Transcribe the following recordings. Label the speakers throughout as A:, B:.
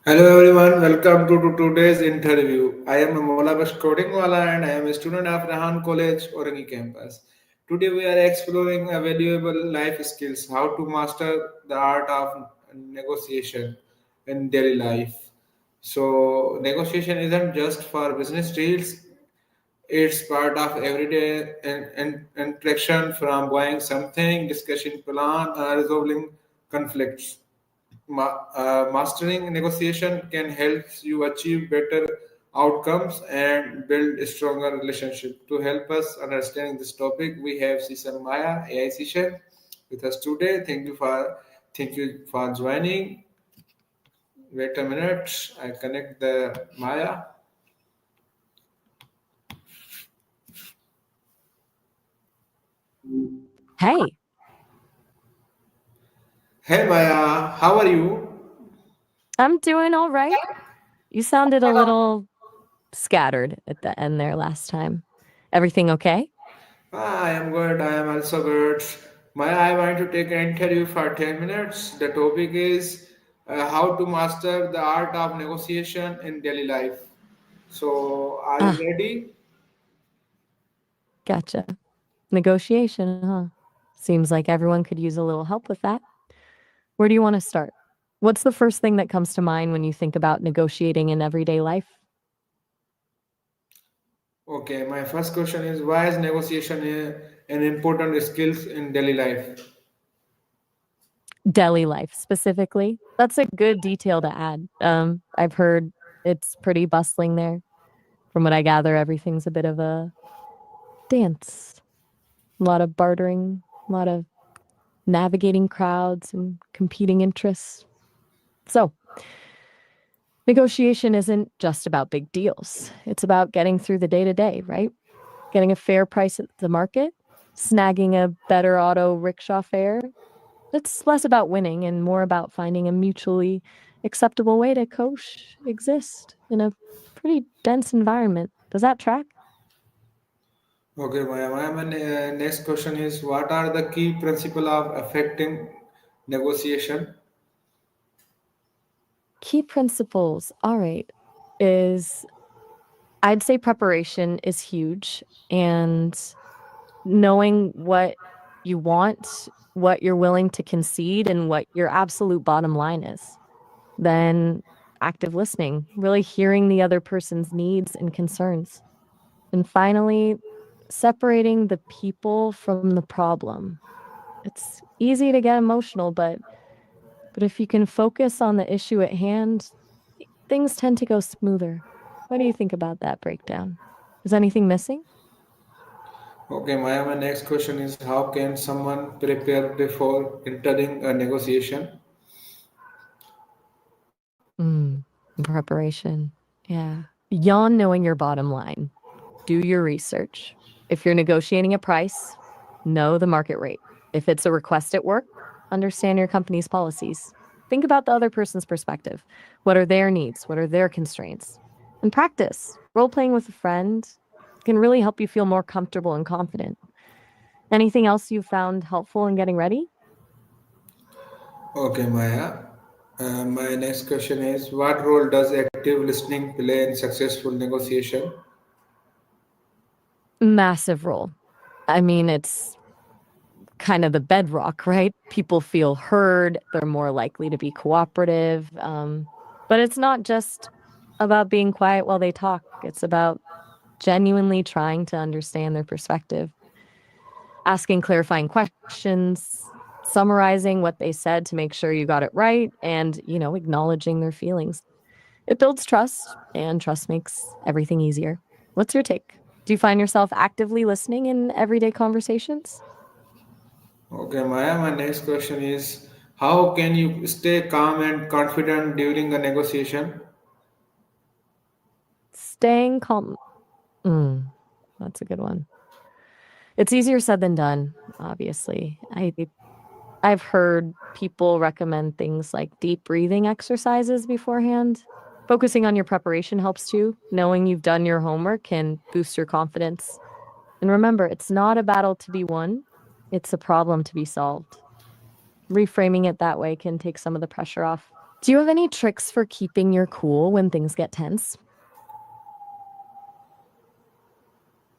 A: Hello everyone, welcome to today's interview. I am Mola Kodingwala and I am a student of Rahan College, Orangi campus. Today we are exploring a valuable life skills, how to master the art of negotiation in daily life. So negotiation isn't just for business deals, it's part of everyday interaction from buying something, discussing plan, resolving conflicts. Mastering negotiation can help you achieve better outcomes and build a stronger relationship. To help us understanding this topic, we have Sesame Maya, AI session, with us today. Thank you for joining. Wait a minute, I connect the Maya.
B: Hey,
A: Hey Maya, how are you?
B: I'm doing all right. You sounded a little scattered at the end there last time. Everything okay?
A: I am good. I am also good. Maya, I want to take an interview for 10 minutes. The topic is how to master the art of negotiation in daily life. So, are you
B: Ah,
A: ready?
B: gotcha. Negotiation, huh? Seems like everyone could use a little help with that. Where do you want to start? What's the first thing that comes to mind when you think about negotiating in everyday life?
A: Okay, my first question is why is negotiation an important skill in daily life?
B: Daily life specifically. That's a good detail to add. I've heard it's pretty bustling there. From what I gather, everything's a bit of a dance. A lot of bartering, a lot of navigating crowds and competing interests. So, negotiation isn't just about big deals. It's about getting through the day to day, right? Getting a fair price at the market, snagging a better auto rickshaw fare. It's less about winning and more about finding a mutually acceptable way to exist in a pretty dense environment. Does that track?
A: Okay, my next question is what are the key principles of affecting negotiation?
B: Key principles, all right, is I'd say preparation is huge and knowing what you want, what you're willing to concede, and what your absolute bottom line is. Then active listening, really hearing the other person's needs and concerns. And finally, separating the people from the problem. It's easy to get emotional, but if you can focus on the issue at hand, things tend to go smoother. What do you think about that breakdown? Is anything missing?
A: Okay, my next question is how can someone prepare before entering a negotiation?
B: Mm, preparation. Yeah. Beyond knowing your bottom line, do your research. If you're negotiating a price, know the market rate. If it's a request at work, understand your company's policies. Think about the other person's perspective. What are their needs? What are their constraints? And practice. Role playing with a friend can really help you feel more comfortable and confident. Anything else you found helpful in getting ready?
A: Okay, Maya. My next question is what role does active listening play in successful negotiation?
B: Massive role. I mean, it's kind of the bedrock, right? People feel heard, they're more likely to be cooperative. But it's not just about being quiet while they talk, it's about genuinely trying to understand their perspective, asking clarifying questions, summarizing what they said to make sure you got it right, and, acknowledging their feelings. It builds trust, and trust makes everything easier. What's your take? Do you find yourself actively listening in everyday conversations?
A: Okay, Maya. My next question is how can you stay calm and confident during a negotiation?
B: Staying calm. Mm, that's a good one. It's easier said than done, obviously. I've heard people recommend things like deep breathing exercises beforehand. Focusing on your preparation helps too. Knowing you've done your homework can boost your confidence. And remember, it's not a battle to be won, it's a problem to be solved. Reframing it that way can take some of the pressure off. Do you have any tricks for keeping your cool when things get tense?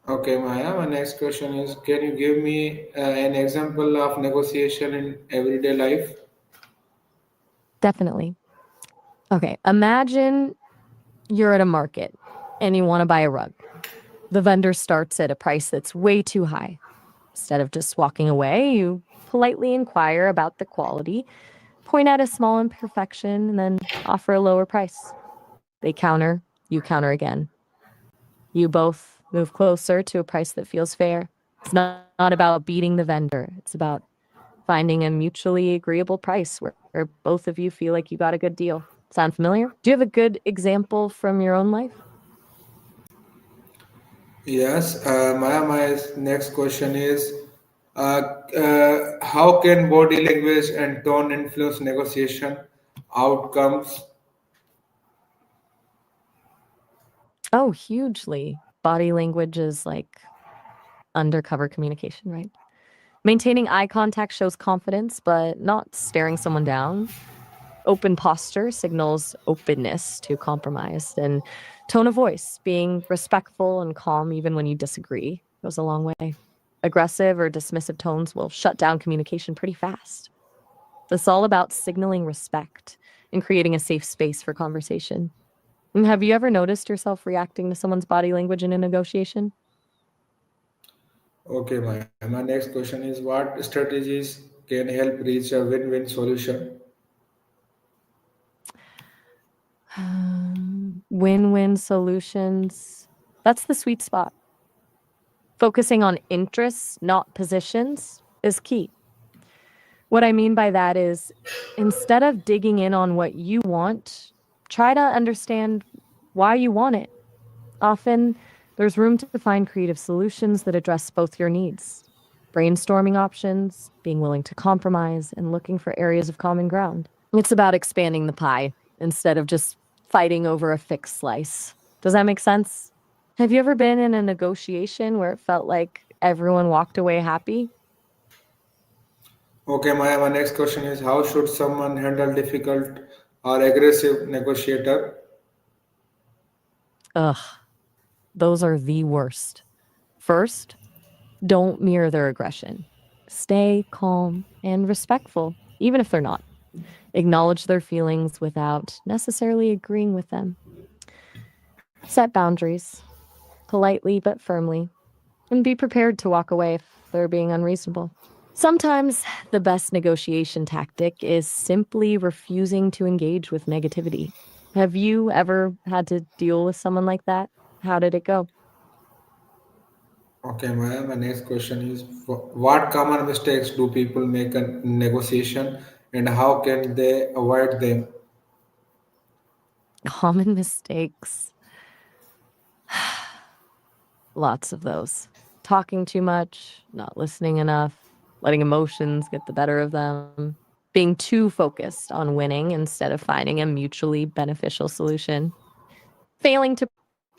A: Okay, Maya, my next question is, can you give me an example of negotiation in everyday life?
B: Definitely. Okay, imagine you're at a market and you want to buy a rug. The vendor starts at a price that's way too high. Instead of just walking away, you politely inquire about the quality, point out a small imperfection, and then offer a lower price. They counter, you counter again. You both move closer to a price that feels fair. It's not about beating the vendor, it's about finding a mutually agreeable price where both of you feel like you got a good deal. Sound familiar? Do you have a good example from your own life?
A: Yes, Maya, my next question is, how can body language and tone influence negotiation outcomes?
B: Oh, hugely. Body language is like undercover communication, right? Maintaining eye contact shows confidence, but not staring someone down. Open posture signals openness to compromise. And tone of voice, being respectful and calm even when you disagree, goes a long way. Aggressive or dismissive tones will shut down communication pretty fast. It's all about signaling respect and creating a safe space for conversation. And have you ever noticed yourself reacting to someone's body language in a negotiation?
A: Okay, Maya, my next question is, what strategies can help reach a win-win solution?
B: Win win solutions. That's the sweet spot. Focusing on interests, not positions, is key. What I mean by that is instead of digging in on what you want, try to understand why you want it. Often, there's room to find creative solutions that address both your needs. Brainstorming options, being willing to compromise, and looking for areas of common ground. It's about expanding the pie instead of just fighting over a fixed slice. Does that make sense? Have you ever been in a negotiation where it felt like everyone walked away happy?
A: Okay, Maya, my next question is, how should someone handle difficult or aggressive negotiator?
B: Ugh, those are the worst. First, don't mirror their aggression. Stay calm and respectful, even if they're not. Acknowledge their feelings without necessarily agreeing with them. Set boundaries, politely but firmly, and be prepared to walk away if they're being unreasonable. Sometimes the best negotiation tactic is simply refusing to engage with negativity. Have you ever had to deal with someone like that? How did it go?
A: Okay, Maya, my next question is, what common mistakes do people make in negotiation and how can they avoid them?
B: Common mistakes. Lots of those. Talking too much, not listening enough, letting emotions get the better of them, being too focused on winning instead of finding a mutually beneficial solution, failing to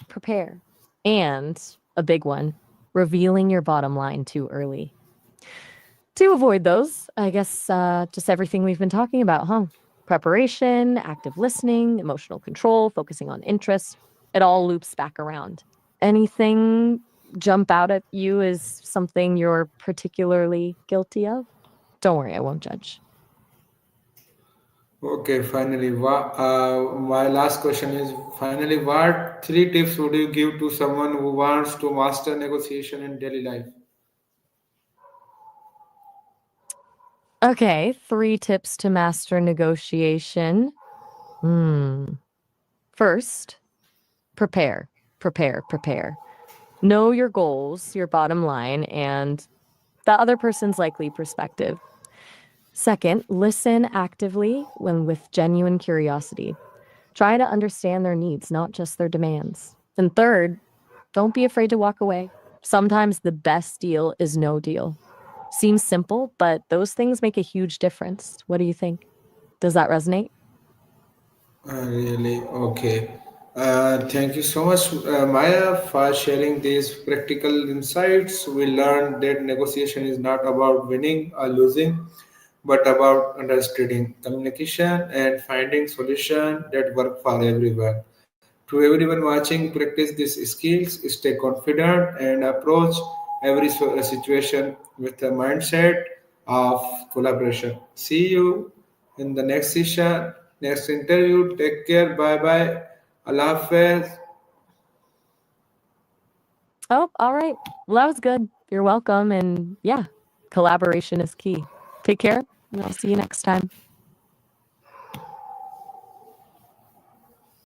B: prepare, and a big one, revealing your bottom line too early. To avoid those, I guess just everything we've been talking about, huh? Preparation, active listening, emotional control, focusing on interests, it all loops back around. Anything jump out at you as something you're particularly guilty of? Don't worry, I won't judge.
A: Okay, finally, my last question is, finally, what three tips would you give to someone who wants to master negotiation in daily life?
B: Okay, 3 tips to master negotiation. Hmm. First, prepare, prepare. Know your goals, your bottom line, and the other person's likely perspective. Second, listen actively when with genuine curiosity. Try to understand their needs, not just their demands. And third, don't be afraid to walk away. Sometimes the best deal is no deal. Seems simple, but those things make a huge difference. What do you think? Does that resonate?
A: Really? Okay. Thank you so much, Maya, for sharing these practical insights. We learned that negotiation is not about winning or losing, but about understanding communication and finding solutions that work for everyone. To everyone watching, practice these skills, stay confident, and approach every situation with a mindset of collaboration. See you in the next session, next interview. Take care. Bye bye. Allah Hafiz.
B: Oh, all right. Well, that was good. You're welcome. And yeah, collaboration is key. Take care, and I'll see you next time.